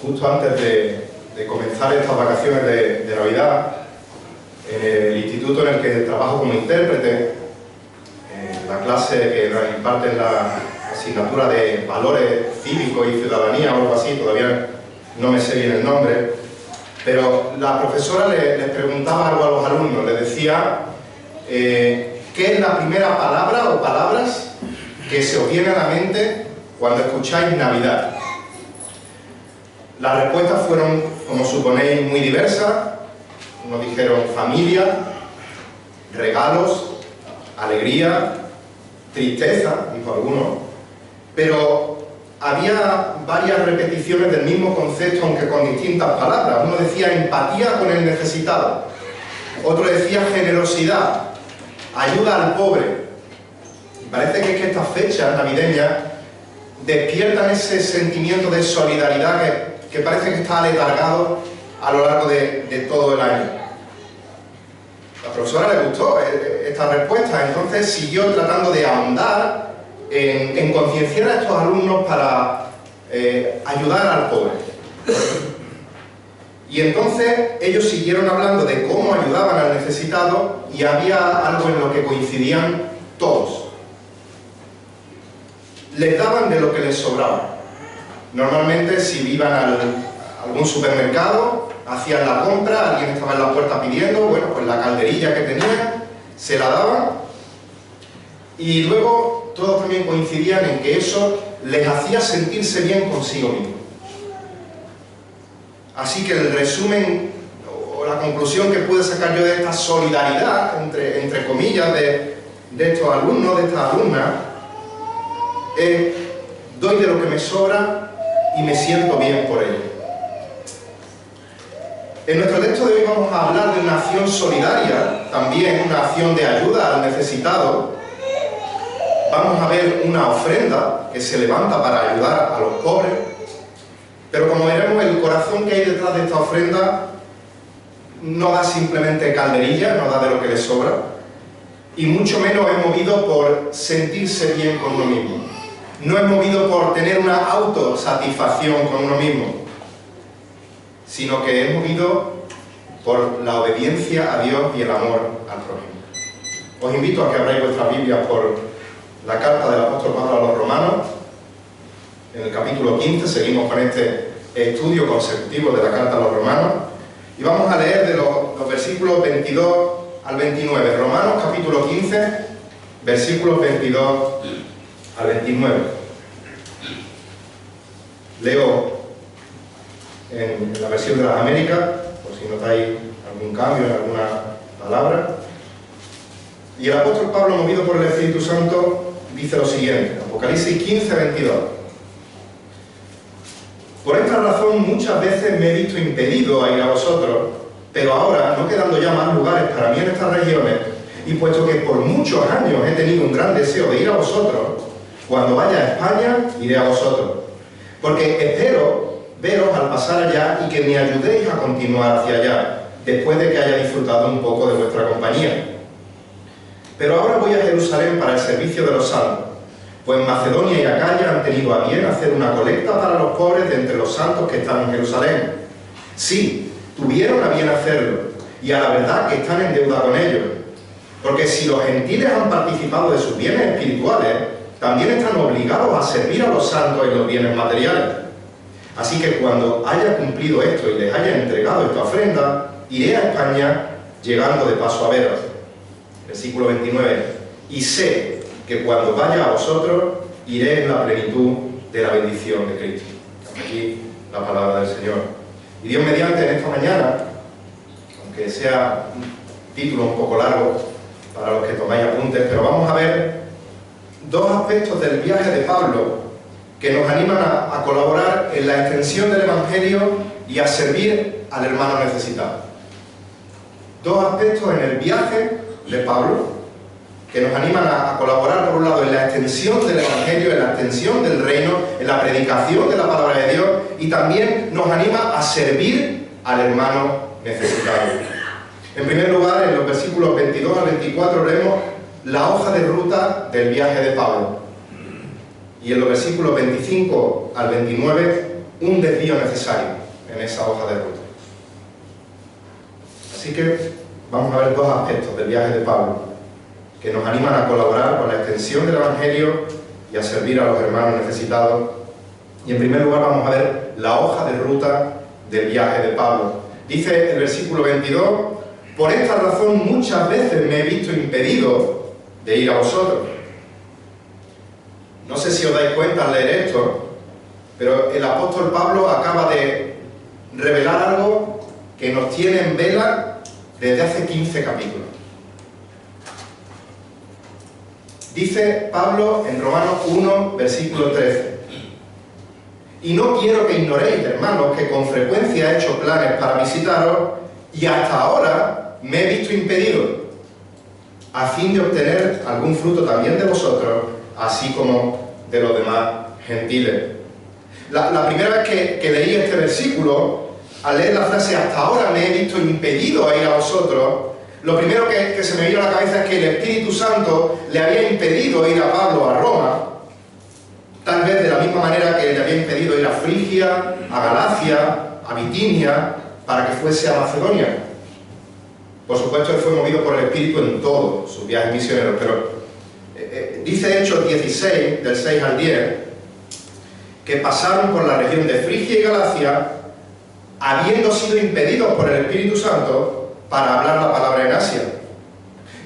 justo antes de comenzar estas vacaciones de Navidad, en el instituto en el que trabajo como intérprete, en la clase que nos imparte en la asignatura de Valores Cívicos y Ciudadanía o algo así, todavía no me sé bien el nombre, pero la profesora les preguntaba algo a los alumnos, les decía ¿qué es la primera palabra o palabras que se os viene a la mente cuando escucháis Navidad? Las respuestas fueron, como suponéis, muy diversas. Unos dijeron familia, regalos, alegría, tristeza, dijo alguno, pero había varias repeticiones del mismo concepto, aunque con distintas palabras. Uno decía empatía con el necesitado, otro decía generosidad, ayuda al pobre. Y parece que es que estas fechas navideñas despiertan ese sentimiento de solidaridad que parece que está aletargado a lo largo de todo el año. A la profesora le gustó esta respuesta, entonces siguió tratando de ahondar en concienciar a estos alumnos para ayudar al pobre. Y entonces ellos siguieron hablando de cómo ayudaban al necesitado y había algo en lo que coincidían todos. Les daban de lo que les sobraba. Normalmente si iban a algún supermercado, hacían la compra, alguien estaba en la puerta pidiendo, bueno, pues la calderilla que tenían, se la daban. Y luego todos también coincidían en que eso les hacía sentirse bien consigo mismos. Así que el resumen o la conclusión que pude sacar yo de esta solidaridad, entre comillas, de estos alumnos, de estas alumnas, es: doy de lo que me sobra y me siento bien por ello. En nuestro texto de hoy vamos a hablar de una acción solidaria, también una acción de ayuda al necesitado. Vamos a ver una ofrenda que se levanta para ayudar a los pobres, pero como veremos, el corazón que hay detrás de esta ofrenda no da simplemente calderilla, no da de lo que le sobra, y mucho menos es movido por sentirse bien con uno mismo. No es movido por tener una autosatisfacción con uno mismo, sino que es movido por la obediencia a Dios y el amor al prójimo. Os invito a que abráis vuestras Biblias por la carta del apóstol Pablo a los Romanos. En el capítulo 15 seguimos con este estudio consecutivo de la carta a los Romanos y vamos a leer de los versículos 22 al 29. Romanos capítulo 15, versículos 22 al 29. Leo en la versión de las Américas, por si notáis algún cambio en alguna palabra. Y el apóstol Pablo, movido por el Espíritu Santo, dice lo siguiente, Apocalipsis 15, 22. Por esta razón muchas veces me he visto impedido a ir a vosotros, pero ahora, no quedando ya más lugares para mí en estas regiones, y puesto que por muchos años he tenido un gran deseo de ir a vosotros, cuando vaya a España iré a vosotros, porque espero veros al pasar allá y que me ayudéis a continuar hacia allá, después de que haya disfrutado un poco de vuestra compañía. Pero ahora voy a Jerusalén para el servicio de los santos, pues Macedonia y Acaya han tenido a bien hacer una colecta para los pobres de entre los santos que están en Jerusalén. Sí, tuvieron a bien hacerlo, y a la verdad que están en deuda con ellos, porque si los gentiles han participado de sus bienes espirituales, también están obligados a servir a los santos en los bienes materiales. Así que cuando haya cumplido esto y les haya entregado esta ofrenda, iré a España, llegando de paso a veros. Versículo 29. Y sé que cuando vaya a vosotros, iré en la plenitud de la bendición de Cristo. Hasta aquí la palabra del Señor. Y Dios mediante, en esta mañana, aunque sea un título un poco largo para los que tomáis apuntes, pero vamos a ver dos aspectos del viaje de Pablo que nos animan a colaborar en la extensión del Evangelio y a servir al hermano necesitado. Dos aspectos en el viaje de Pablo que nos animan a colaborar, por un lado, en la extensión del Evangelio, en la extensión del reino, en la predicación de la palabra de Dios, y también nos anima a servir al hermano necesitado. En primer lugar, en los versículos 22 al 24 leemos la hoja de ruta del viaje de Pablo. Y en los versículos 25 al 29 un desvío necesario en esa hoja de ruta. Así que vamos a ver dos aspectos del viaje de Pablo que nos animan a colaborar con la extensión del Evangelio y a servir a los hermanos necesitados. Y en primer lugar vamos a ver la hoja de ruta del viaje de Pablo. Dice el versículo 22: por esta razón muchas veces me he visto impedido de ir a vosotros. No sé si os dais cuenta al leer esto, pero el apóstol Pablo acaba de revelar algo que nos tiene en vela desde hace 15 capítulos. Dice Pablo en Romanos 1, versículo 13: y no quiero que ignoréis, hermanos, que con frecuencia he hecho planes para visitaros y hasta ahora me he visto impedido, a fin de obtener algún fruto también de vosotros, así como de los demás gentiles. La primera vez que leí este versículo, al leer la frase hasta ahora me he visto impedido a ir a vosotros, lo primero que se me vino a la cabeza es que el Espíritu Santo le había impedido ir a Pablo a Roma, tal vez de la misma manera que le había impedido ir a Frigia, a Galacia, a Bitinia, para que fuese a Macedonia. Por supuesto, él fue movido por el Espíritu en todos sus viajes misioneros, pero dice Hechos 16, del 6 al 10, que pasaron por la región de Frigia y Galacia, habiendo sido impedidos por el Espíritu Santo para hablar la palabra en Asia.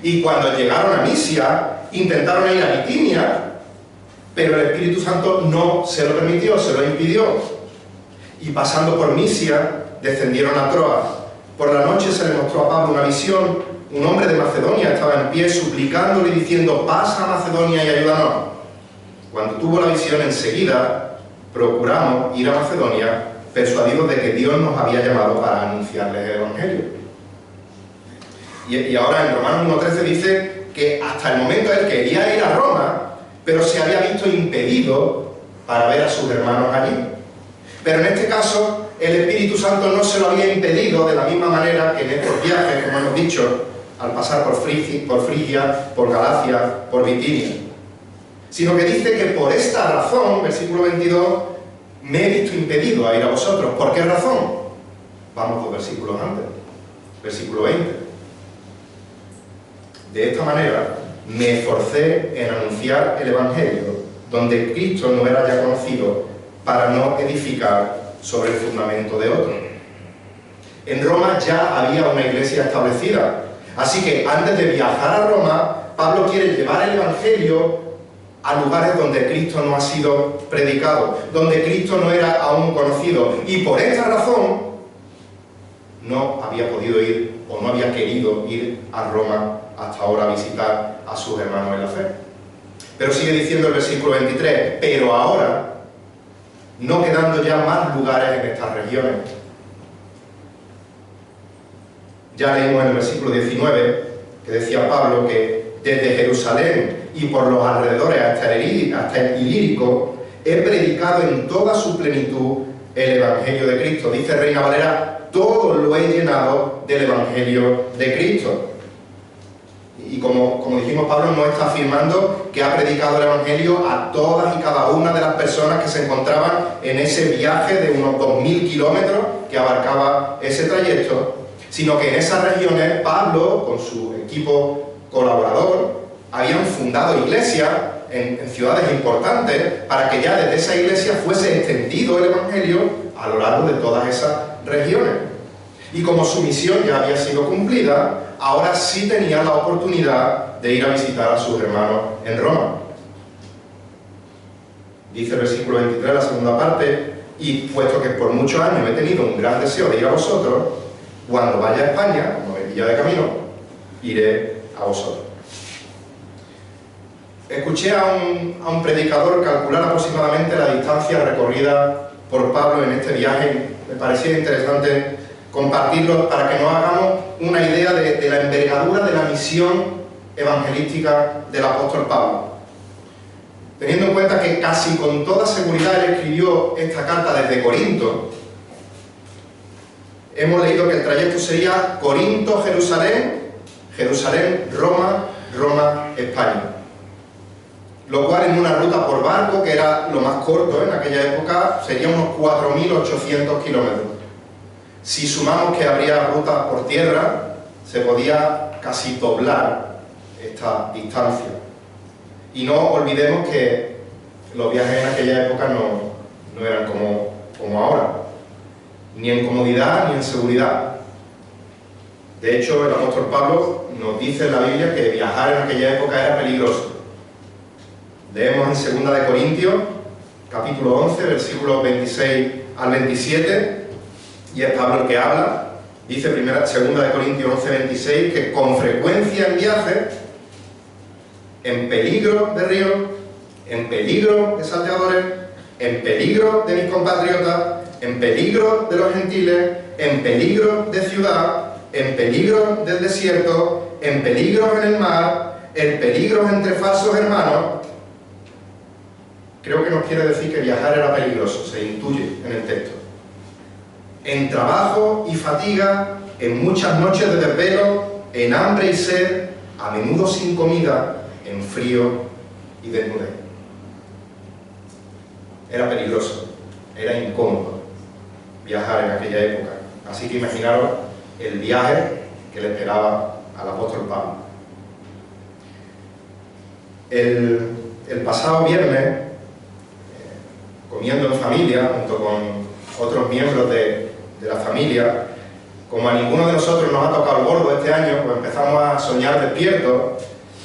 Y cuando llegaron a Misia, intentaron ir a Bitinia, pero el Espíritu Santo no se lo permitió, se lo impidió. Y pasando por Misia, descendieron a Troas. Por la noche se le mostró a Pablo una visión. Un hombre de Macedonia estaba en pie suplicándole y diciendo: pasa a Macedonia y ayúdanos. Cuando tuvo la visión, enseguida procuramos ir a Macedonia, persuadidos de que Dios nos había llamado para anunciarles el Evangelio. Y ahora en Romanos 1:13 dice que hasta el momento él quería ir a Roma, pero se había visto impedido para ver a sus hermanos allí. Pero en este caso, el Espíritu Santo no se lo había impedido de la misma manera que en estos viajes, como hemos dicho, al pasar por Frigia, por Galacia, por Bitinia. Sino que dice que por esta razón, versículo 22, me he visto impedido a ir a vosotros. ¿Por qué razón? Vamos 2 versículos antes. Versículo 20. De esta manera, me esforcé en anunciar el Evangelio, donde Cristo no era ya conocido, para no edificar sobre el fundamento de otro. En Roma ya había una iglesia establecida, así que antes de viajar a Roma, Pablo quiere llevar el Evangelio a lugares donde Cristo no ha sido predicado, donde Cristo no era aún conocido, y por esta razón no había podido ir o no había querido ir a Roma hasta ahora a visitar a sus hermanos en la fe. Pero sigue diciendo el versículo 23: pero ahora, no quedando ya más lugares en estas regiones. Ya leímos en el versículo 19 que decía Pablo que desde Jerusalén y por los alrededores hasta el Ilírico he predicado en toda su plenitud el Evangelio de Cristo. Dice Reina Valera: todo lo he llenado del Evangelio de Cristo. Y como dijimos, Pablo no está afirmando que ha predicado el Evangelio a todas y cada una de las personas que se encontraban en ese viaje de unos 2000 kilómetros que abarcaba ese trayecto, sino que en esas regiones Pablo, con su equipo colaborador, habían fundado iglesias en ciudades importantes para que ya desde esa iglesia fuese extendido el Evangelio a lo largo de todas esas regiones. Y como su misión ya había sido cumplida, ahora sí tenía la oportunidad de ir a visitar a sus hermanos en Roma. Dice el versículo 23, la segunda parte: y puesto que por muchos años he tenido un gran deseo de ir a vosotros, cuando vaya a España, como me pilla de camino, iré a vosotros. Escuché a un predicador calcular aproximadamente la distancia recorrida por Pablo en este viaje. Me parecía interesante compartirlo para que nos hagamos una idea de la envergadura de la misión evangelística del apóstol Pablo. Teniendo en cuenta que casi con toda seguridad él escribió esta carta desde Corinto, hemos leído que el trayecto sería Corinto-Jerusalén, Jerusalén-Roma, Roma-España. lo cual en una ruta por barco, que era lo más corto en aquella época, sería unos 4.800 kilómetros. Si sumamos que habría rutas por tierra, se podía casi doblar esta distancia. Y no olvidemos que los viajes en aquella época no eran como ahora, ni en comodidad ni en seguridad. De hecho, el apóstol Pablo nos dice en la Biblia que viajar en aquella época era peligroso. Leemos en 2 de Corintios, capítulo 11, versículos 26 al 27, y es Pablo el que habla. Dice 2 de Corintios 11, 26, que con frecuencia en viajes, en peligro de ríos, en peligro de salteadores, en peligro de mis compatriotas, en peligro de los gentiles, en peligro de ciudad, en peligro del desierto, en peligro en el mar, en peligros entre falsos hermanos. Creo que nos quiere decir que viajar era peligroso, se intuye en el texto. En trabajo y fatiga, en muchas noches de desvelo, en hambre y sed, a menudo sin comida, en frío y desnudez. Era peligroso, era incómodo viajar en aquella época. Así que imaginaros el viaje que le esperaba al apóstol Pablo. El pasado viernes, comiendo en familia, junto con otros miembros de la familia, como a ninguno de nosotros nos ha tocado el gordo este año, pues empezamos a soñar despiertos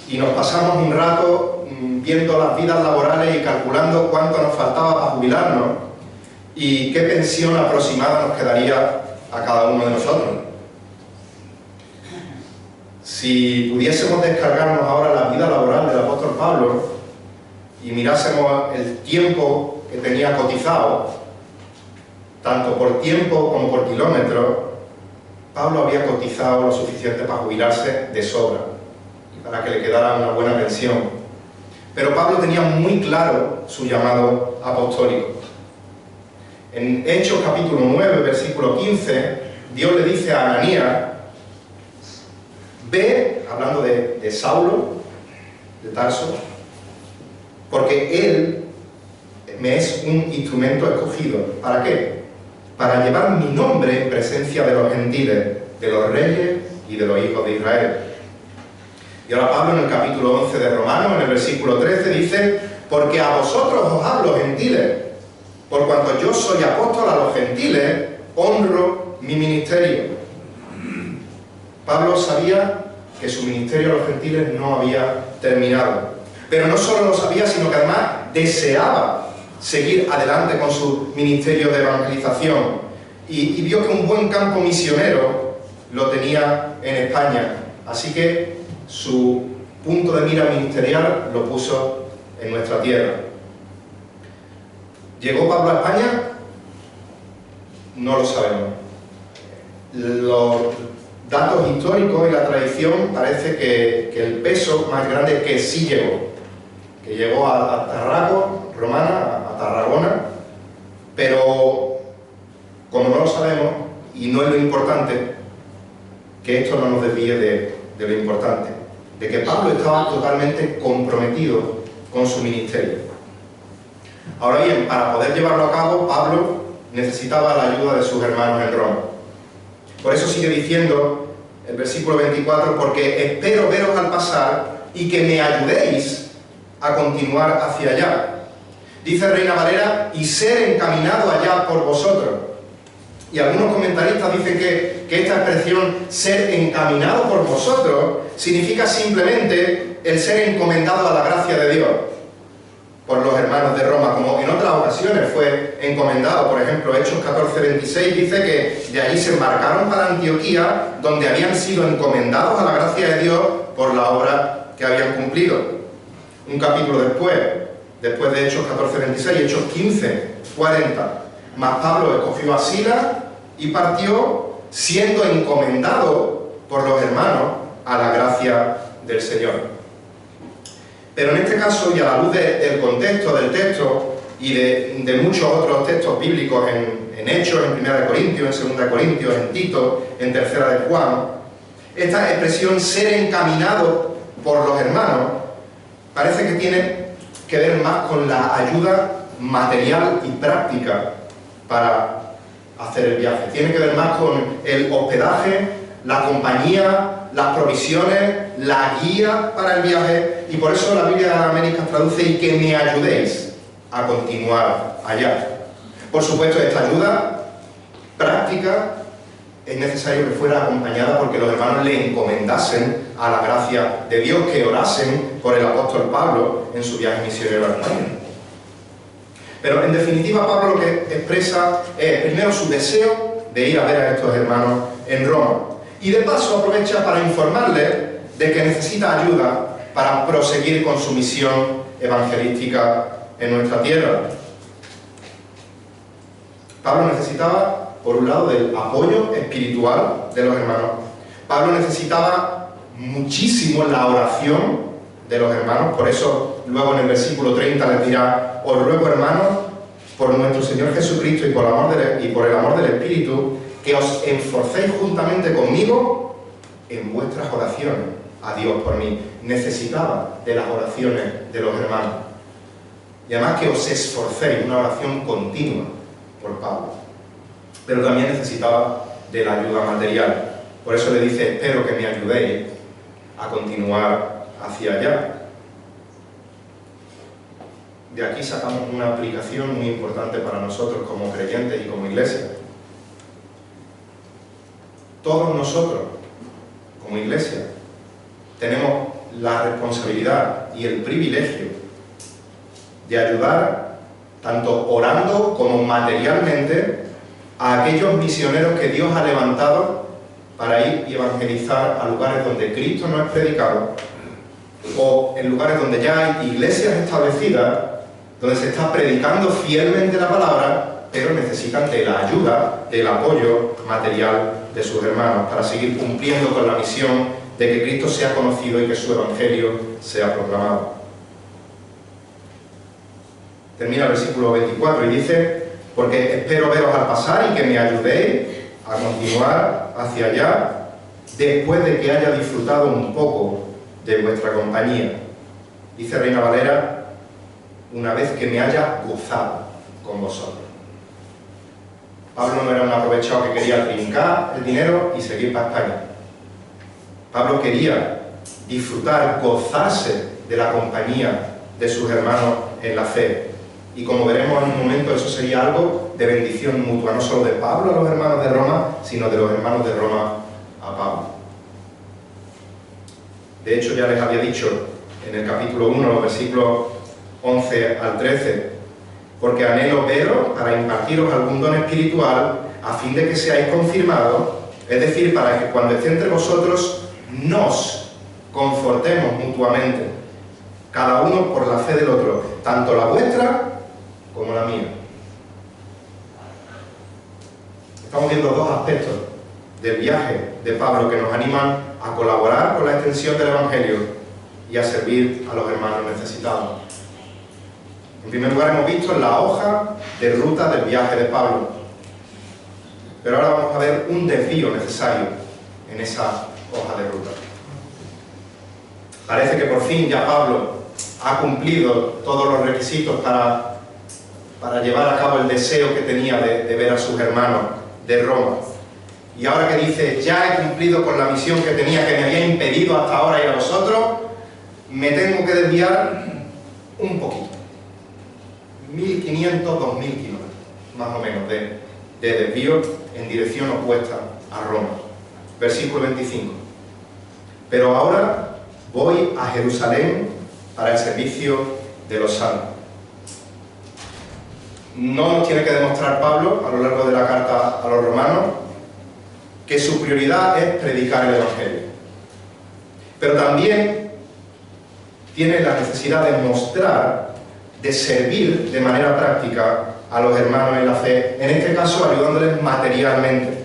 y nos pasamos un rato viendo las vidas laborales y calculando cuánto nos faltaba para jubilarnos y qué pensión aproximada nos quedaría a cada uno de nosotros. Si pudiésemos descargarnos ahora la vida laboral del apóstol Pablo y mirásemos el tiempo que tenía cotizado, tanto por tiempo como por kilómetros, Pablo había cotizado lo suficiente para jubilarse de sobra y para que le quedara una buena pensión. Pero Pablo tenía muy claro su llamado apostólico. En Hechos capítulo 9, versículo 15, Dios le dice a Ananías: ve, hablando de Saulo, de Tarso, porque él me es un instrumento escogido. ¿Para qué? Para llevar mi nombre en presencia de los gentiles, de los reyes y de los hijos de Israel. Y ahora Pablo en el capítulo 11 de Romanos, en el versículo 13, dice: porque a vosotros os hablo, gentiles, por cuanto yo soy apóstol a los gentiles, honro mi ministerio. Pablo sabía que su ministerio a los gentiles no había terminado. Pero no solo lo sabía, sino que además deseaba seguir adelante con su ministerio de evangelización. Y vio que un buen campo misionero lo tenía en España. Así que su punto de mira ministerial lo puso en nuestra tierra. ¿Llegó Pablo a España? No lo sabemos. Los datos históricos y la tradición parece que el peso más grande es que sí llegó. Que llegó a Tarraco, Romana, a Tarragona, pero como no lo sabemos, y no es lo importante, que esto no nos desvíe de lo importante, de que Pablo estaba totalmente comprometido con su ministerio. Ahora bien, para poder llevarlo a cabo, Pablo necesitaba la ayuda de sus hermanos en Roma. Por eso sigue diciendo el versículo 24: porque espero veros al pasar y que me ayudéis a continuar hacia allá. Dice Reina Valera: y ser encaminado allá por vosotros. Y algunos comentaristas dicen que esta expresión, ser encaminado por vosotros, significa simplemente el ser encomendado a la gracia de Dios por los hermanos de Roma, como en otras ocasiones fue encomendado. Por ejemplo, Hechos 14:26 dice que de allí se embarcaron para Antioquía, donde habían sido encomendados a la gracia de Dios por la obra que habían cumplido. Un capítulo después de Hechos 14:26, Hechos 15:40, mas Pablo escogió a Silas y partió, siendo encomendado por los hermanos a la gracia del Señor. Pero en este caso, y a la luz del contexto del texto y de muchos otros textos bíblicos en Hechos, en 1 de Corintios, en 2 de Corintios, en Tito, en 3 de Juan, esta expresión ser encaminado por los hermanos parece que tiene que ver más con la ayuda material y práctica para hacer el viaje. Tiene que ver más con el hospedaje, la compañía, las provisiones, la guía para el viaje, y por eso la Biblia de las Américas traduce "y que me ayudéis a continuar allá". Por supuesto, esta ayuda práctica es necesario que fuera acompañada porque los hermanos le encomendasen a la gracia de Dios, que orasen por el apóstol Pablo en su viaje misionero a España. Pero en definitiva, Pablo lo que expresa es primero su deseo de ir a ver a estos hermanos en Roma, y de paso aprovecha para informarles de que necesita ayuda para proseguir con su misión evangelística en nuestra tierra. Pablo necesitaba, por un lado, del apoyo espiritual de los hermanos. Pablo necesitaba muchísimo la oración de los hermanos, por eso luego en el versículo 30 les dirá: os ruego, hermanos, por nuestro Señor Jesucristo y por el amor del Espíritu, que os esforcéis juntamente conmigo en vuestras oraciones a Dios por mí. Necesitaba de las oraciones de los hermanos. Y además que os esforcéis, una oración continua por Pablo. Pero también necesitaba de la ayuda material. Por eso le dice: espero que me ayudéis a continuar hacia allá. De aquí sacamos una aplicación muy importante para nosotros como creyentes y como iglesia. Todos nosotros, como iglesia, tenemos la responsabilidad y el privilegio de ayudar, tanto orando como materialmente, a aquellos misioneros que Dios ha levantado para ir y evangelizar a lugares donde Cristo no es predicado, o en lugares donde ya hay iglesias establecidas, donde se está predicando fielmente la palabra, pero necesitan de la ayuda, del apoyo material de sus hermanos para seguir cumpliendo con la misión de que Cristo sea conocido y que su evangelio sea proclamado. Termina el versículo 24 y dice: porque espero veros al pasar y que me ayudéis a continuar hacia allá después de que haya disfrutado un poco de vuestra compañía. Dice Reina Valera: una vez que me haya gozado con vosotros. Pablo no era un aprovechado que quería trincar el dinero y seguir para España. Pablo quería disfrutar, gozarse de la compañía de sus hermanos en la fe. Y como veremos en un momento, eso sería algo de bendición mutua, no solo de Pablo a los hermanos de Roma, sino de los hermanos de Roma a Pablo. De hecho, ya les había dicho en el capítulo 1, los versículos 11 al 13, porque anhelo veros para impartiros algún don espiritual a fin de que seáis confirmados, es decir, para que cuando esté entre vosotros nos confortemos mutuamente, cada uno por la fe del otro, tanto la vuestra como la mía. Estamos viendo dos aspectos del viaje de Pablo que nos animan a colaborar con la extensión del Evangelio y a servir a los hermanos necesitados. En primer lugar, hemos visto la hoja de ruta del viaje de Pablo, pero ahora vamos a ver un desvío necesario en esa hoja de ruta. Parece que por fin ya Pablo ha cumplido todos los requisitos para llevar a cabo el deseo que tenía de ver a sus hermanos de Roma. Y ahora que dice: ya he cumplido con la misión que tenía, que me había impedido hasta ahora ir a vosotros, me tengo que desviar un poquito. 1.500, 2.000 kilómetros, más o menos, de desvío en dirección opuesta a Roma. Versículo 25. Pero ahora voy a Jerusalén para el servicio de los santos. No nos tiene que demostrar Pablo, a lo largo de la carta a los romanos, que su prioridad es predicar el Evangelio. Pero también tiene la necesidad de mostrar, de servir de manera práctica a los hermanos en la fe, en este caso ayudándoles materialmente,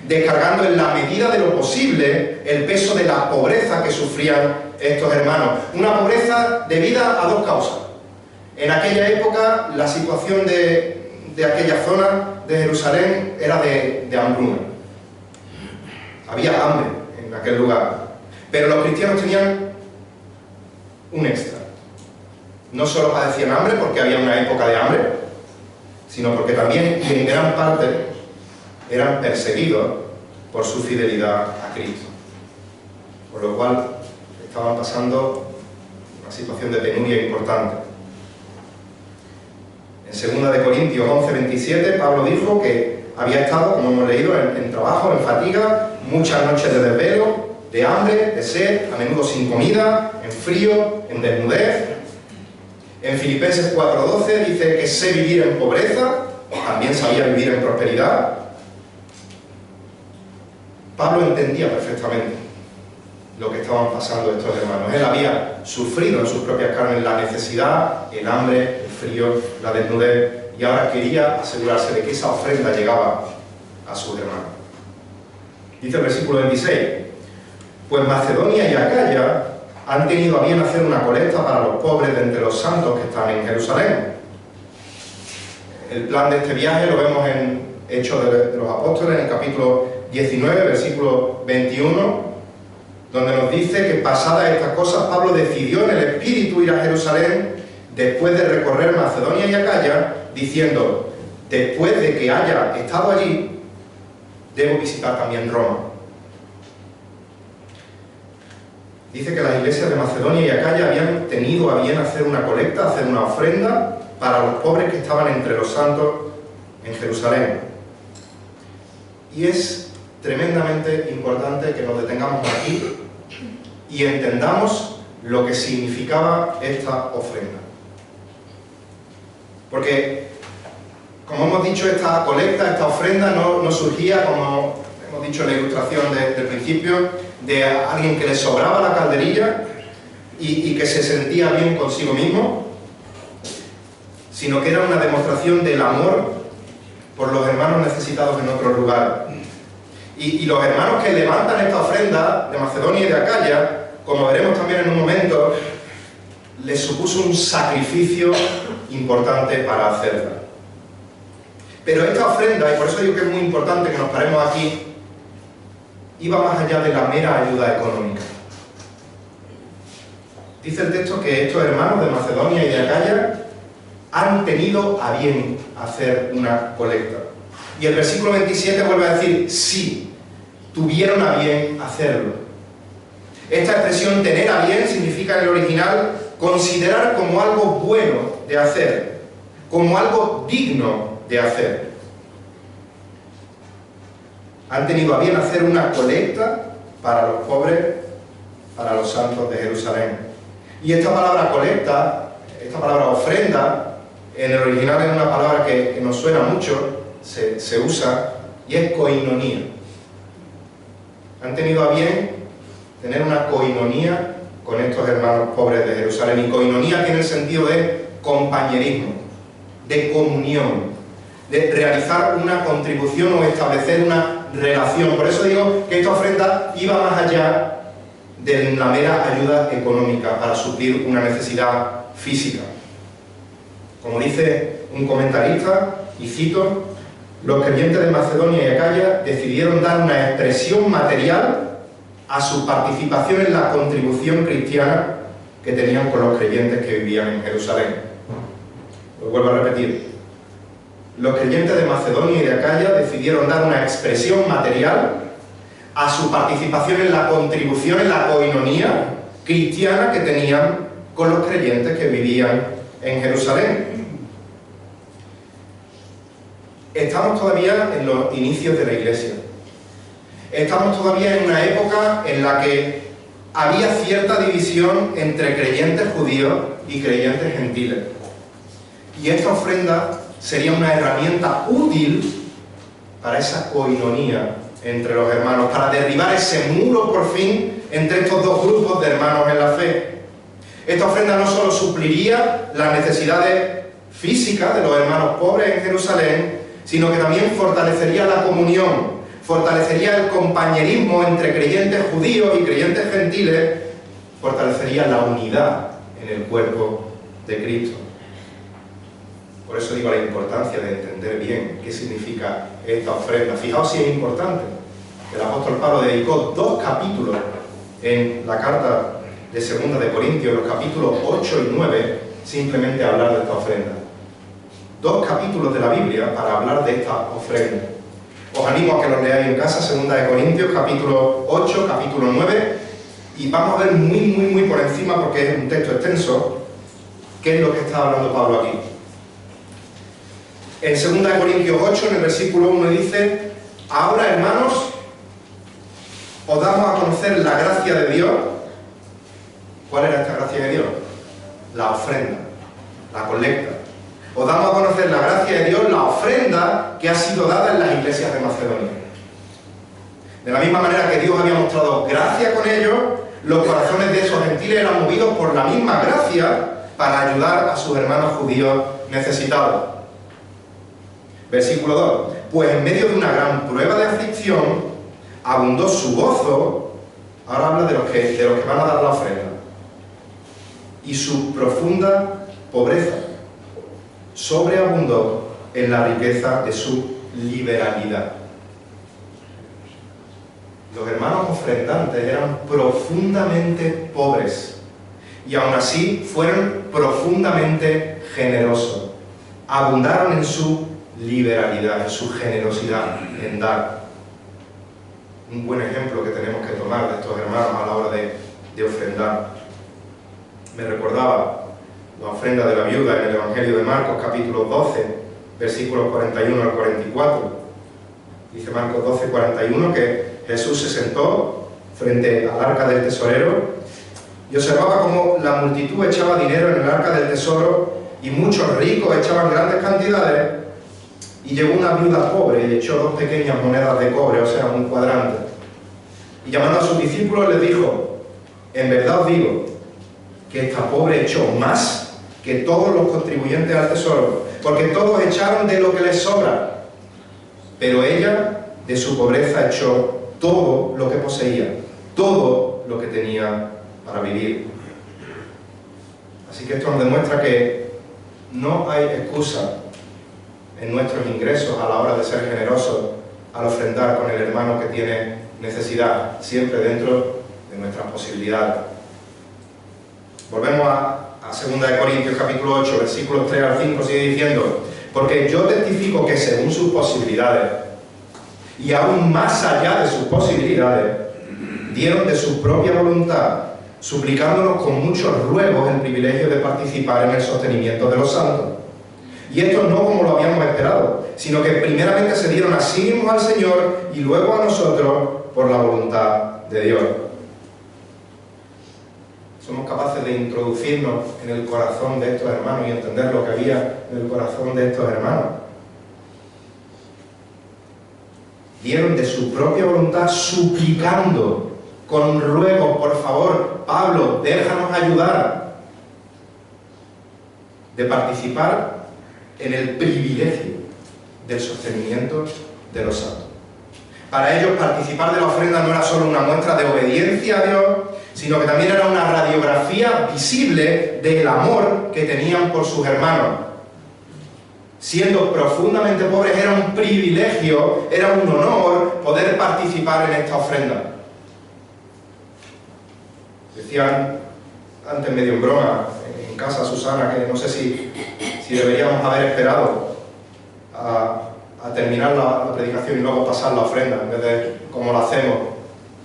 descargando en la medida de lo posible el peso de la pobreza que sufrían estos hermanos. Una pobreza debida a dos causas. En aquella época la situación de aquella zona de Jerusalén era de hambruna. Había hambre en aquel lugar. Pero los cristianos tenían un extra. no solo padecían hambre porque había una época de hambre, sino porque también, y en gran parte, eran perseguidos por su fidelidad a Cristo. Por lo cual estaban pasando una situación de penuria importante. En 2 Corintios 11:27, Pablo dijo que había estado, como hemos leído, en trabajo, en fatiga, muchas noches de desvelo, de hambre, de sed, a menudo sin comida, en frío, en desnudez. En Filipenses 4:12 dice que sé vivir en pobreza, también sabía vivir en prosperidad. Pablo entendía perfectamente lo que estaban pasando estos hermanos. Él había sufrido en sus propias carnes la necesidad, el hambre, el frío, la desnudez, y ahora quería asegurarse de que esa ofrenda llegaba a sus hermanos. Dice el versículo 26, pues Macedonia y Acaya han tenido a bien hacer una colecta para los pobres de entre los santos que están en Jerusalén. El plan de este viaje lo vemos en Hechos de los Apóstoles, en el capítulo 19, versículo 21, donde nos dice que pasadas estas cosas Pablo decidió en el Espíritu ir a Jerusalén después de recorrer Macedonia y Acaya, diciendo, después de que haya estado allí, debo visitar también Roma. Dice que las iglesias de Macedonia y Acaya habían tenido a bien hacer una colecta, hacer una ofrenda para los pobres que estaban entre los santos en Jerusalén. Y es tremendamente importante que nos detengamos aquí y entendamos lo que significaba esta ofrenda. Porque, como hemos dicho, esta colecta, esta ofrenda no surgía, como hemos dicho en la ilustración del principio, de alguien que le sobraba la calderilla y que se sentía bien consigo mismo, sino que era una demostración del amor por los hermanos necesitados en otro lugar. Y los hermanos que levantan esta ofrenda de Macedonia y de Acaya, como veremos también en un momento, les supuso un sacrificio importante para hacerla. Pero esta ofrenda, y por eso digo que es muy importante que nos paremos aquí, iba más allá de la mera ayuda económica. Dice el texto que estos hermanos de Macedonia y de Acaya han tenido a bien hacer una colecta. Y el versículo 27 vuelve a decir, sí, tuvieron a bien hacerlo. Esta expresión tener a bien significa en el original considerar como algo bueno de hacer, como algo digno de hacer. Han tenido a bien hacer una colecta para los pobres, para los santos de Jerusalén. Y esta palabra colecta, esta palabra ofrenda, en el original es una palabra que nos suena mucho, se usa, y es koinonía. Han tenido a bien tener una koinonía con estos hermanos pobres de Jerusalén. Y koinonía tiene el sentido de compañerismo, de comunión, de realizar una contribución o establecer una relación. Por eso digo que esta ofrenda iba más allá de la mera ayuda económica para suplir una necesidad física. Como dice un comentarista, y cito, los creyentes de Macedonia y Acaya decidieron dar una expresión material a su participación en la contribución cristiana que tenían con los creyentes que vivían en Jerusalén. Lo vuelvo a repetir. Los creyentes de Macedonia y de Acaya decidieron dar una expresión material a su participación en la contribución, en la koinonía cristiana que tenían con los creyentes que vivían en Jerusalén. Estamos todavía en los inicios de la Iglesia. Estamos todavía en una época en la que había cierta división entre creyentes judíos y creyentes gentiles. Y esta ofrenda sería una herramienta útil para esa koinonía entre los hermanos, para derribar ese muro por fin entre estos dos grupos de hermanos en la fe. Esta ofrenda no solo supliría las necesidades físicas de los hermanos pobres en Jerusalén, sino que también fortalecería la comunión, fortalecería el compañerismo entre creyentes judíos y creyentes gentiles, fortalecería la unidad en el cuerpo de Cristo. Por eso digo la importancia de entender bien qué significa esta ofrenda. Fijaos si es importante. El apóstol Pablo dedicó 2 capítulos en la carta de 2 de Corintios, los capítulos 8 y 9, simplemente hablar de esta ofrenda. 2 capítulos de la Biblia para hablar de esta ofrenda. Os animo a que los leáis en casa, 2 de Corintios, capítulo 8, capítulo 9, y vamos a ver muy por encima, porque es un texto extenso, qué es lo que está hablando Pablo aquí. En 2 de Corintios 8, en el versículo 1 dice: ahora, hermanos, os damos a conocer la gracia de Dios. ¿Cuál era esta gracia de Dios? La ofrenda, la colecta. Os damos a conocer la gracia de Dios, la ofrenda que ha sido dada en las iglesias de Macedonia. De la misma manera que Dios había mostrado gracia con ellos, los corazones de esos gentiles eran movidos por la misma gracia para ayudar a sus hermanos judíos necesitados. Versículo 2. Pues en medio de una gran prueba de aflicción, abundó su gozo. Ahora habla de los que van a dar la ofrenda. Y su profunda pobreza sobreabundó en la riqueza de su liberalidad. Los hermanos ofrendantes eran profundamente pobres y aún así fueron profundamente generosos. Abundaron en su liberalidad, en su generosidad, en dar. Un buen ejemplo que tenemos que tomar de estos hermanos a la hora de ofrendar. Me recordaba la ofrenda de la viuda en el Evangelio de Marcos, capítulo 12, versículos 41 al 44. Dice Marcos 12, 41, que Jesús se sentó frente al arca del tesorero y observaba cómo la multitud echaba dinero en el arca del tesoro y muchos ricos echaban grandes cantidades, y llegó una viuda pobre y echó 2 pequeñas monedas de cobre, o sea, un cuadrante. Y llamando a sus discípulos les dijo: en verdad os digo que esta pobre echó más que todos los contribuyentes al tesoro, porque todos echaron de lo que les sobra, pero ella de su pobreza echó todo lo que poseía, todo lo que tenía para vivir. Así que esto nos demuestra que no hay excusa en nuestros ingresos a la hora de ser generosos al ofrendar con el hermano que tiene necesidad, siempre dentro de nuestras posibilidades. Volvemos a 2 de Corintios capítulo 8, versículos 3 al 5, sigue diciendo: porque yo testifico que según sus posibilidades, y aún más allá de sus posibilidades, dieron de su propia voluntad, suplicándonos con muchos ruegos el privilegio de participar en el sostenimiento de los santos. Y esto no como lo habíamos esperado, sino que primeramente se dieron a sí mismos al Señor y luego a nosotros por la voluntad de Dios. Somos capaces de introducirnos en el corazón de estos hermanos y entender lo que había en el corazón de estos hermanos. Dieron de su propia voluntad, suplicando con ruegos: por favor, Pablo, déjanos ayudar, de participar en el privilegio del sostenimiento de los santos. Para ellos, participar de la ofrenda no era solo una muestra de obediencia a Dios, sino que también era una radiografía visible del amor que tenían por sus hermanos. Siendo profundamente pobres, era un privilegio, era un honor poder participar en esta ofrenda. Decían antes, medio en broma, en casa Susana, que no sé si deberíamos haber esperado a terminar la predicación y luego pasar la ofrenda, en vez de como lo hacemos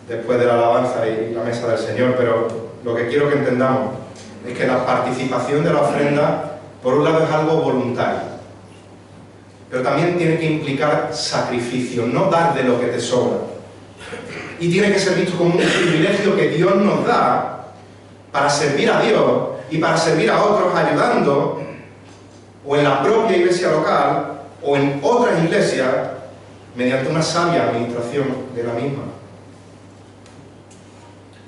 después de la alabanza y la mesa del Señor. Pero lo que quiero que entendamos es que la participación de la ofrenda, por un lado, es algo voluntario, pero también tiene que implicar sacrificio, no dar de lo que te sobra. Y tiene que ser visto como un privilegio que Dios nos da para servir a Dios y para servir a otros ayudando, o en la propia iglesia local, o en otras iglesias, mediante una sabia administración de la misma.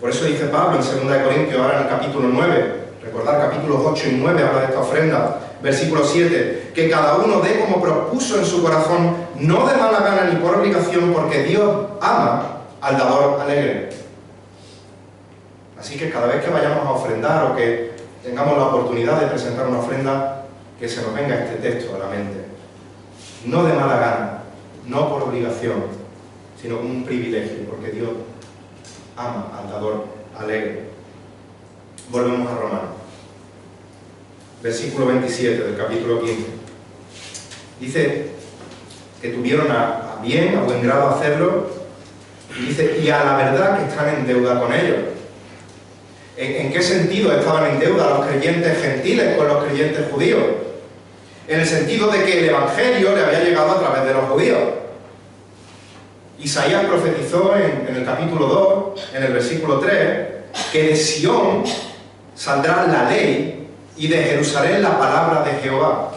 Por eso dice Pablo en 2 de Corintios, ahora en el capítulo 9, recordar capítulos 8 y 9 habla de esta ofrenda, versículo 7, que cada uno dé como propuso en su corazón, no de mala gana ni por obligación, porque Dios ama al dador alegre. Así que cada vez que vayamos a ofrendar o que tengamos la oportunidad de presentar una ofrenda, que se nos venga este texto a la mente. No de mala gana, no por obligación, sino como un privilegio, porque Dios ama al dador alegre. Volvemos a Romanos. versículo 27 del capítulo 15. Dice que tuvieron a bien, a buen grado hacerlo, y dice, y a la verdad que están en deuda con ellos. ¿En qué sentido estaban en deuda los creyentes gentiles con los creyentes judíos? En el sentido de que el Evangelio le había llegado a través de los judíos. Isaías profetizó en el capítulo 2, en el versículo 3, que de Sión saldrá la ley y de Jerusalén la palabra de Jehová.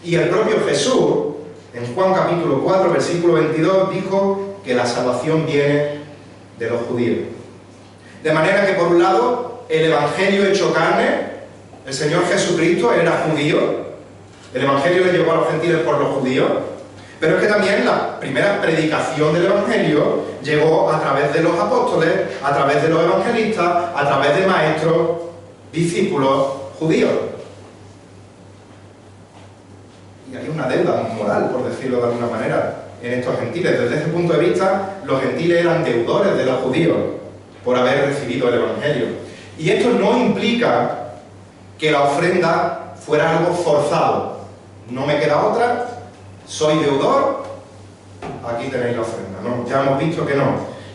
Y el propio Jesús, en Juan capítulo 4, versículo 22, dijo que la salvación viene de los judíos. De manera que, por un lado, el Evangelio hecho carne, el Señor Jesucristo, él era judío, el Evangelio le llegó a los gentiles por los judíos, pero es que también la primera predicación del Evangelio llegó a través de los apóstoles, a través de los evangelistas, a través de maestros, discípulos judíos. Y hay una deuda moral, por decirlo de alguna manera, en estos gentiles. Desde ese punto de vista, los gentiles eran deudores de los judíos por haber recibido el Evangelio. Y esto no implica que la ofrenda fuera algo forzado. No me queda otra, soy deudor, aquí tenéis la ofrenda. No, ya hemos visto que no,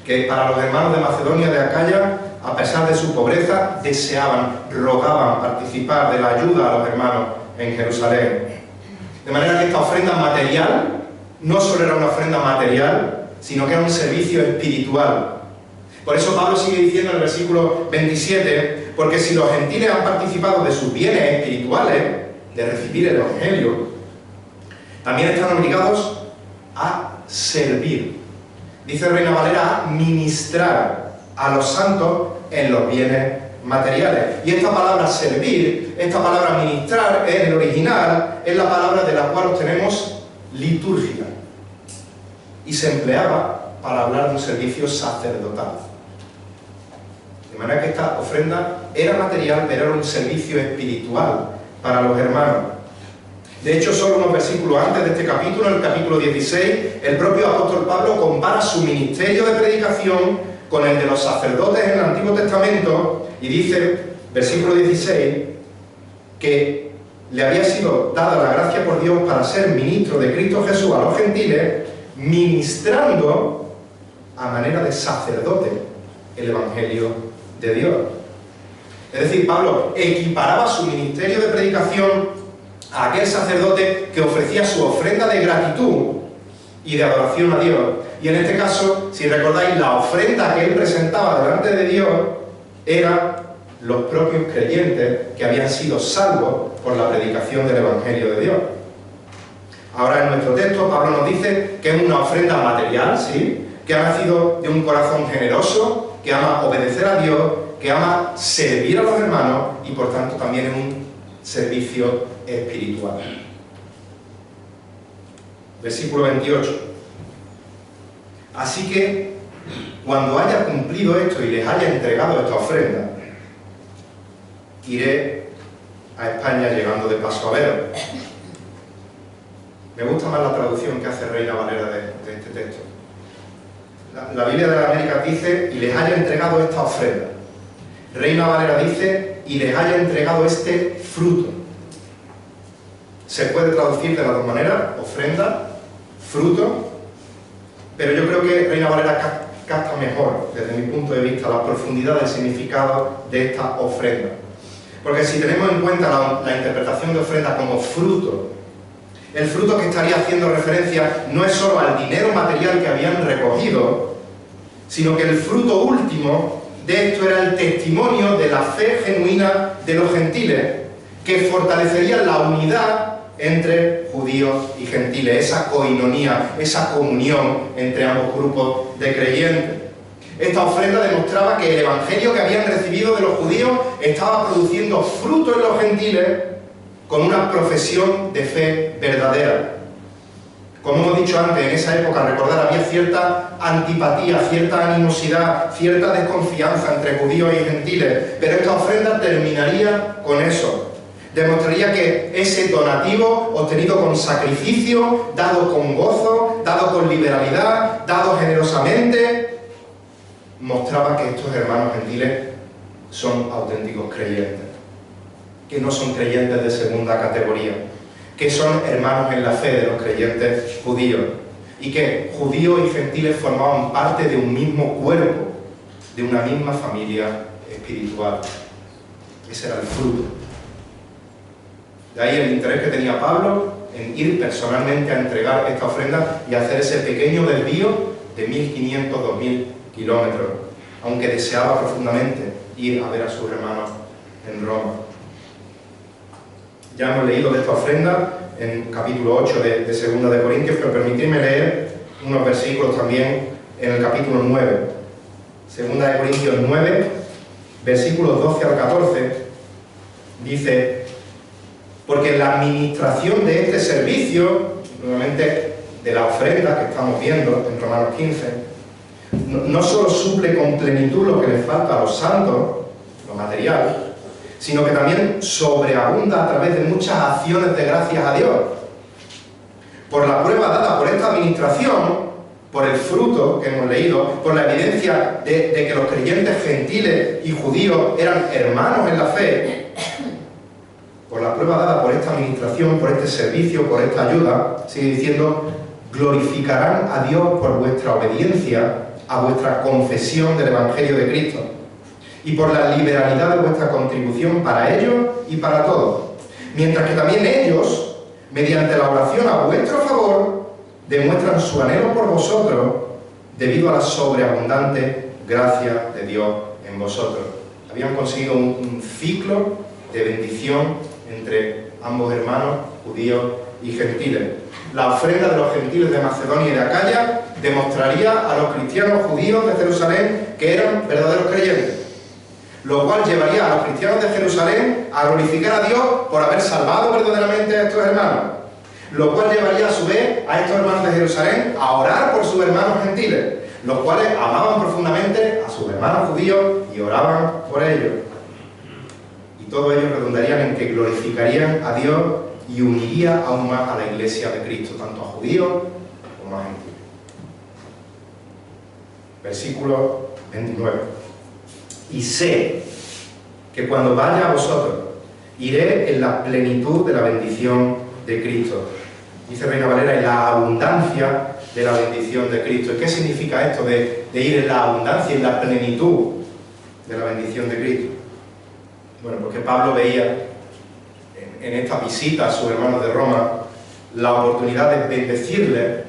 que para los hermanos de Macedonia, de Acaya, a pesar de su pobreza, deseaban, rogaban participar de la ayuda a los hermanos en Jerusalén. De manera que esta ofrenda material no solo era una ofrenda material, sino que era un servicio espiritual. Por eso Pablo sigue diciendo en el versículo 27, porque si los gentiles han participado de sus bienes espirituales, de recibir el Evangelio, también están obligados a servir. Dice Reina Valera, a ministrar a los santos en los bienes materiales. Y esta palabra servir, esta palabra ministrar, en el original, es la palabra de la cual obtenemos liturgia. Y se empleaba para hablar de un servicio sacerdotal. De manera que esta ofrenda era material, pero era un servicio espiritual para los hermanos. De hecho, solo unos versículos antes de este capítulo, en el capítulo 16, el propio apóstol Pablo compara su ministerio de predicación con el de los sacerdotes en el Antiguo Testamento y dice, versículo 16, que le había sido dada la gracia por Dios para ser ministro de Cristo Jesús a los gentiles, ministrando a manera de sacerdote el Evangelio de Dios. Es decir, Pablo equiparaba su ministerio de predicación a aquel sacerdote que ofrecía su ofrenda de gratitud y de adoración a Dios. Y en este caso, si recordáis, la ofrenda que él presentaba delante de Dios eran los propios creyentes que habían sido salvos por la predicación del Evangelio de Dios. Ahora en nuestro texto Pablo nos dice que es una ofrenda material, ¿sí?, que ha nacido de un corazón generoso, que ama obedecer a Dios, que ama servir a los hermanos y por tanto también es un servicio espiritual. Versículo 28. Así que cuando haya cumplido esto y les haya entregado esta ofrenda, iré a España llegando de paso a veros. Me gusta más la traducción que hace Reina Valera de este texto. La Biblia de la América dice, y les haya entregado esta ofrenda. Reina Valera dice, y les haya entregado este fruto. Se puede traducir de las dos maneras, ofrenda, fruto, pero yo creo que Reina Valera capta mejor, desde mi punto de vista, la profundidad del significado de esta ofrenda. Porque si tenemos en cuenta la interpretación de ofrenda como fruto, el fruto que estaría haciendo referencia no es solo al dinero material que habían recogido, sino que el fruto último de esto era el testimonio de la fe genuina de los gentiles, que fortalecería la unidad entre judíos y gentiles, esa coinonía, esa comunión entre ambos grupos de creyentes. Esta ofrenda demostraba que el evangelio que habían recibido de los judíos estaba produciendo fruto en los gentiles con una profesión de fe verdadera. Como hemos dicho antes, en esa época, recordar, había cierta antipatía, cierta animosidad, cierta desconfianza entre judíos y gentiles, pero esta ofrenda terminaría con eso. Demostraría que ese donativo obtenido con sacrificio, dado con gozo, dado con liberalidad, dado generosamente, mostraba que estos hermanos gentiles son auténticos creyentes. que no son creyentes de segunda categoría, que son hermanos en la fe de los creyentes judíos, y que judíos y gentiles formaban parte de un mismo cuerpo, de una misma familia espiritual. Ese era el fruto. De ahí el interés que tenía Pablo en ir personalmente a entregar esta ofrenda y hacer ese pequeño desvío de 1.500, 2.000 kilómetros, aunque deseaba profundamente ir a ver a sus hermanos en Roma. Ya hemos leído de esta ofrenda en capítulo 8 de 2 de Corintios, pero permitidme leer unos versículos también en el capítulo 9. 2 de Corintios 9, versículos 12 al 14, dice: porque la administración de este servicio, nuevamente de la ofrenda que estamos viendo en Romanos 15, no solo suple con plenitud lo que les falta a los santos, lo material, sino que también sobreabunda a través de muchas acciones de gracias a Dios. Por la prueba dada por esta administración, por el fruto que hemos leído, por la evidencia de que los creyentes gentiles y judíos eran hermanos en la fe, por la prueba dada por esta administración, por este servicio, por esta ayuda, sigue diciendo: glorificarán a Dios por vuestra obediencia a vuestra confesión del Evangelio de Cristo, y por la liberalidad de vuestra contribución para ellos y para todos, mientras que también ellos, mediante la oración a vuestro favor, demuestran su anhelo por vosotros debido a la sobreabundante gracia de Dios en vosotros. Habían conseguido un ciclo de bendición entre ambos hermanos, judíos y gentiles. La ofrenda de los gentiles de Macedonia y de Acaya demostraría a los cristianos judíos de Jerusalén que eran verdaderos creyentes, lo cual llevaría a los cristianos de Jerusalén a glorificar a Dios por haber salvado verdaderamente a estos hermanos, lo cual llevaría a su vez a estos hermanos de Jerusalén a orar por sus hermanos gentiles, los cuales amaban profundamente a sus hermanos judíos y oraban por ellos. Y todo ello redundarían en que glorificarían a Dios y uniría aún más a la iglesia de Cristo, tanto a judíos como a gentiles. Versículo 29. Y sé que cuando vaya a vosotros, iré en la plenitud de la bendición de Cristo. Dice Reina Valera: en la abundancia de la bendición de Cristo. ¿Y qué significa esto de ir en la abundancia, en la plenitud de la bendición de Cristo? Bueno, porque Pablo veía en esta visita a sus hermanos de Roma la oportunidad de bendecirles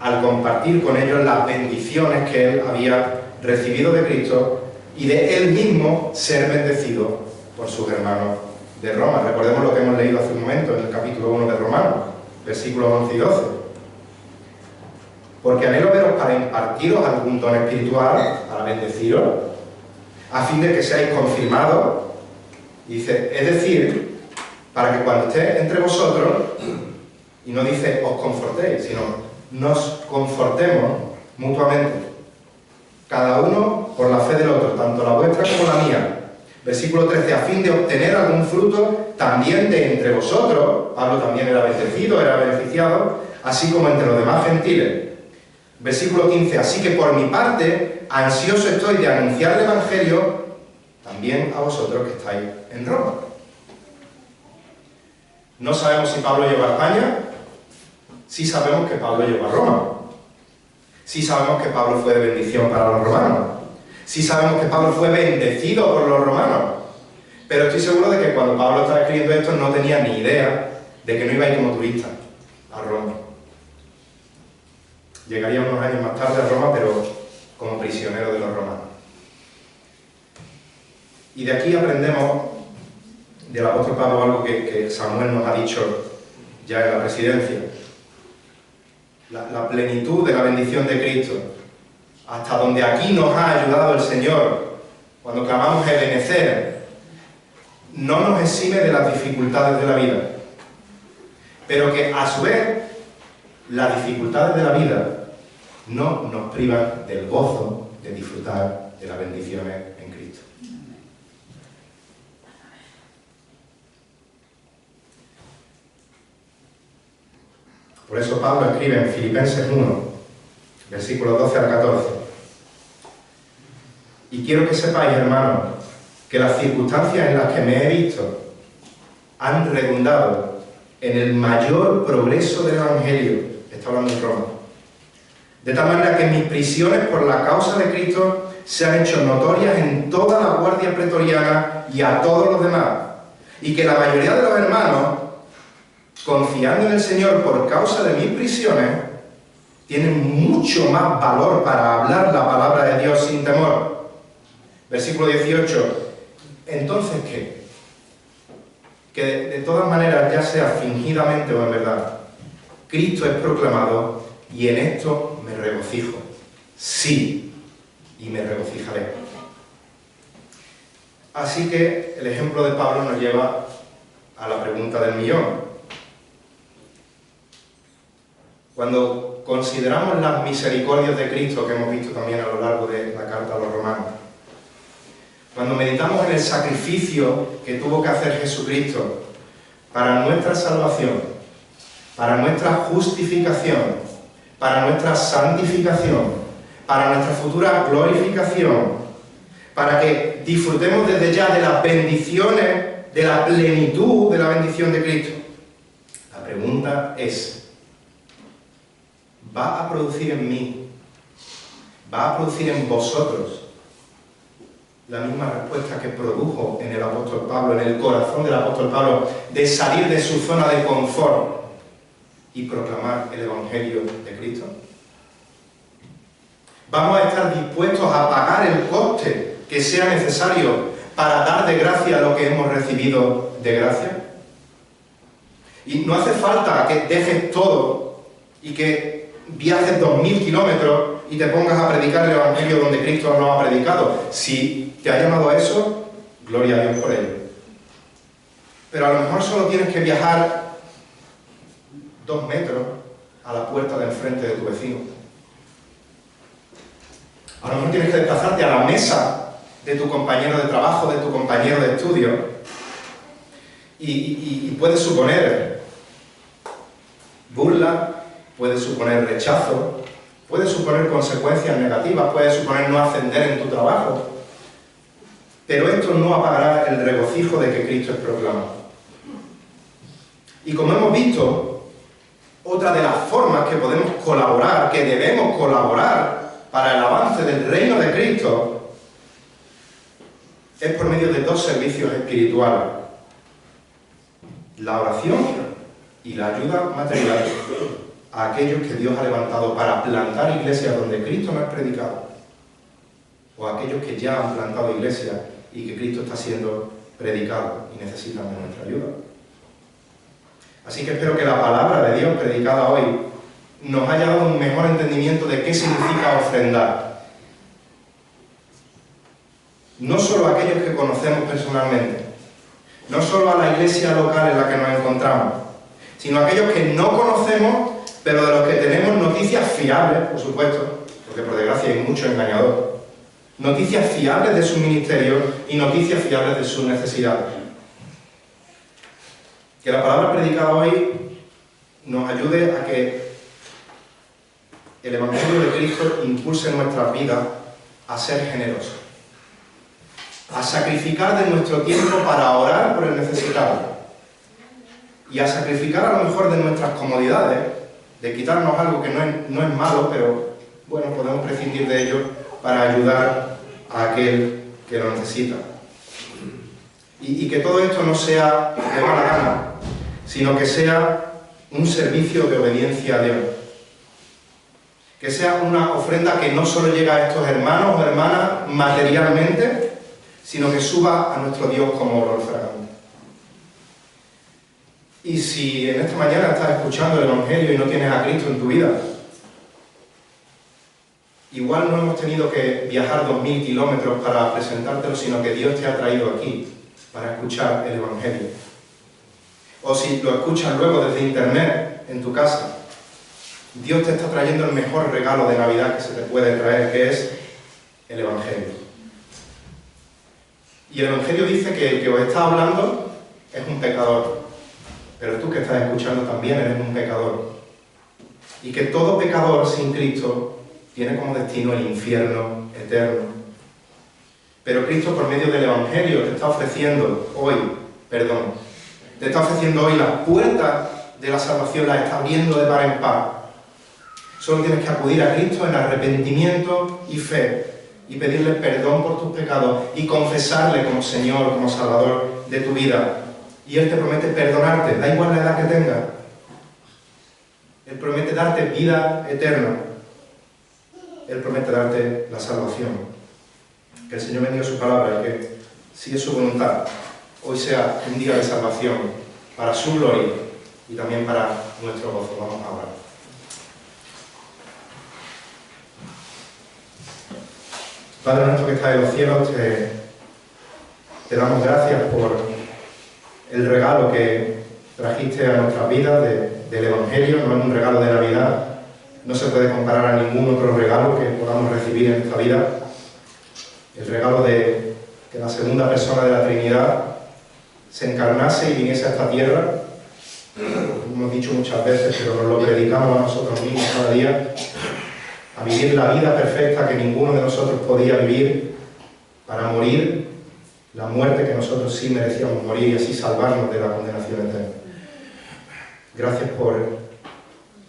al compartir con ellos las bendiciones que él había recibido de Cristo y de él mismo ser bendecido por sus hermanos de Roma. Recordemos lo que hemos leído hace un momento en el capítulo 1 de Romanos, versículos 11 y 12. Porque anhelo veros para impartiros algún don espiritual, para bendeciros, a fin de que seáis confirmados. Dice, es decir, para que cuando esté entre vosotros, y no dice os confortéis, sino nos confortemos mutuamente, cada uno por la fe del otro, tanto la vuestra como la mía. Versículo 13, a fin de obtener algún fruto también de entre vosotros. Pablo también era bendecido, era beneficiado, así como entre los demás gentiles. Versículo 15, así que por mi parte, ansioso estoy de anunciar el Evangelio también a vosotros que estáis en Roma. No sabemos si Pablo llegó a España, sí sabemos que Pablo llegó a Roma. Sí sabemos que Pablo fue de bendición para los romanos. Sí sabemos que Pablo fue bendecido por los romanos. Pero estoy seguro de que cuando Pablo estaba escribiendo esto no tenía ni idea de que no iba a ir como turista a Roma. Llegaría unos años más tarde a Roma, pero como prisionero de los romanos. Y de aquí aprendemos del apóstol Pablo algo que Samuel nos ha dicho ya en la presidencia. La plenitud de la bendición de Cristo, hasta donde aquí nos ha ayudado el Señor, cuando clamamos Ebenezer, no nos exime de las dificultades de la vida, pero que a su vez las dificultades de la vida no nos privan del gozo de disfrutar de las bendiciones en Cristo. Por eso Pablo escribe en Filipenses 1, versículos 12 al 14. Y quiero que sepáis, hermanos, que las circunstancias en las que me he visto han redundado en el mayor progreso del Evangelio. Está hablando en Roma. De tal manera que mis prisiones por la causa de Cristo se han hecho notorias en toda la guardia pretoriana y a todos los demás. Y que la mayoría de los hermanos, confiando en el Señor por causa de mis prisiones, tienen mucho más valor para hablar la palabra de Dios sin temor. Versículo 18. Entonces, ¿qué? Que de todas maneras, ya sea fingidamente o en verdad, Cristo es proclamado y en esto me regocijo. Sí, y me regocijaré. Así que el ejemplo de Pablo nos lleva a la pregunta del millón. Cuando consideramos las misericordias de Cristo que hemos visto también a lo largo de la carta a los romanos, cuando meditamos en el sacrificio que tuvo que hacer Jesucristo para nuestra salvación, para nuestra justificación, para nuestra santificación, para nuestra futura glorificación, para que disfrutemos desde ya de las bendiciones, de la plenitud de la bendición de Cristo, la pregunta es, ¿va a producir en mí, va a producir en vosotros la misma respuesta que produjo en el apóstol Pablo, en el corazón del apóstol Pablo, de salir de su zona de confort y proclamar el Evangelio de Cristo? ¿Vamos a estar dispuestos a pagar el coste que sea necesario para dar de gracia lo que hemos recibido de gracia? Y no hace falta que dejes todo y que viajes 2000 kilómetros y te pongas a predicar el Evangelio donde Cristo no ha predicado. Si te ha llamado a eso, gloria a Dios por ello. Pero a lo mejor solo tienes que viajar 2 metros a la puerta del frente de tu vecino. A lo mejor tienes que desplazarte a la mesa de tu compañero de trabajo, de tu compañero de estudio. Y puede suponer burla, puede suponer rechazo, puede suponer consecuencias negativas, puede suponer no ascender en tu trabajo. Pero esto no apagará el regocijo de que Cristo es proclamado. Y como hemos visto, otra de las formas que podemos colaborar, que debemos colaborar para el avance del reino de Cristo, es por medio de 2 servicios espirituales: la oración y la ayuda material a aquellos que Dios ha levantado para plantar iglesias donde Cristo no es predicado, o a aquellos que ya han plantado iglesias y que Cristo está siendo predicado y necesitan de nuestra ayuda. Así que espero que la palabra de Dios predicada hoy nos haya dado un mejor entendimiento de qué significa ofrendar. No solo a aquellos que conocemos personalmente, no solo a la iglesia local en la que nos encontramos, sino a aquellos que no conocemos, pero de los que tenemos noticias fiables, por supuesto, porque por desgracia hay mucho engañador. Noticias fiables de su ministerio y noticias fiables de sus necesidades. Que la palabra predicada hoy nos ayude a que el Evangelio de Cristo impulse nuestras vidas a ser generosos, a sacrificar de nuestro tiempo para orar por el necesitado y a sacrificar a lo mejor de nuestras comodidades, de quitarnos algo que no es malo, pero bueno, podemos prescindir de ello para ayudar a aquel que lo necesita. Y que todo esto no sea de mala gana, sino que sea un servicio de obediencia a Dios. Que sea una ofrenda que no solo llega a estos hermanos o hermanas materialmente, sino que suba a nuestro Dios como olor fragante. Y si en esta mañana estás escuchando el Evangelio y no tienes a Cristo en tu vida, igual no hemos tenido que viajar 2000 kilómetros para presentártelo, sino que Dios te ha traído aquí para escuchar el Evangelio. O si lo escuchas luego desde internet, en tu casa, Dios te está trayendo el mejor regalo de Navidad que se te puede traer, que es el Evangelio. Y el Evangelio dice que el que os está hablando es un pecador, pero tú que estás escuchando también eres un pecador. Y que todo pecador sin Cristo tiene como destino el infierno eterno. Pero Cristo, por medio del Evangelio, te está ofreciendo hoy perdón. te está ofreciendo hoy las puertas de la salvación, las está abriendo de par en par. Solo tienes que acudir a Cristo en arrepentimiento y fe y pedirle perdón por tus pecados y confesarle como Señor, como Salvador de tu vida. Y Él te promete perdonarte, da igual la edad que tengas. Él promete darte vida eterna. Él promete darte la salvación. Que el Señor bendiga su palabra y que, si es su voluntad, hoy sea un día de salvación para su gloria y también para nuestro gozo. Vamos a orar. Padre nuestro que estás en los cielos, te damos gracias por el regalo que trajiste a nuestras vidas del Evangelio. No es un regalo de Navidad, no se puede comparar a ningún otro regalo que podamos recibir en esta vida. El regalo de que la segunda persona de la Trinidad se encarnase y viniese a esta tierra. Lo hemos dicho muchas veces, pero nos lo predicamos a nosotros mismos cada día, a vivir la vida perfecta que ninguno de nosotros podía vivir, para morir la muerte que nosotros sí merecíamos morir y así salvarnos de la condenación eterna. Gracias por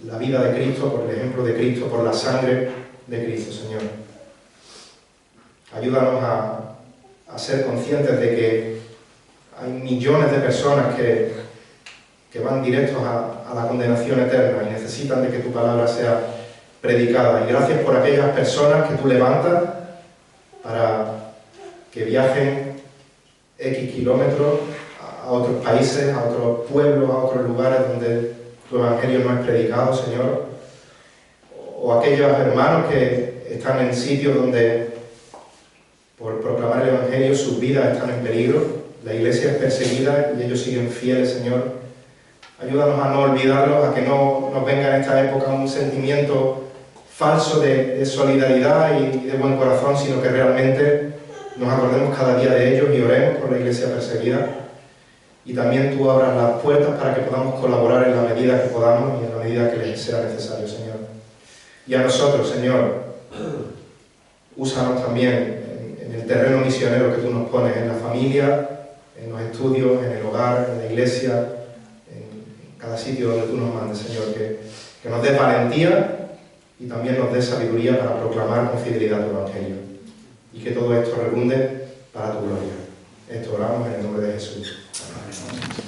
la vida de Cristo, por el ejemplo de Cristo, por la sangre de Cristo, Señor. Ayúdanos a ser conscientes de que hay millones de personas que van directos a la condenación eterna y necesitan de que tu palabra sea predicada. Y gracias por aquellas personas que tú levantas para que viajen X kilómetros a otros países, a otros pueblos, a otros lugares donde tu evangelio no es predicado, Señor. O aquellos hermanos que están en sitios donde por proclamar el evangelio sus vidas están en peligro. La iglesia es perseguida y ellos siguen fieles, Señor. Ayúdanos a no olvidarlos, a que no nos venga en esta época un sentimiento falso de solidaridad y de buen corazón, sino que realmente nos acordemos cada día de ellos y oremos por la iglesia perseguida. Y también tú abras las puertas para que podamos colaborar en la medida que podamos y en la medida que les sea necesario, Señor. Y a nosotros, Señor, úsanos también en el terreno misionero que tú nos pones, en la familia, en los estudios, en el hogar, en la iglesia, en cada sitio donde tú nos mandes, Señor, que nos des valentía y también nos des sabiduría para proclamar con fidelidad tu evangelio. Y que todo esto redunde para tu gloria. Esto oramos en el nombre de Jesús. Amén.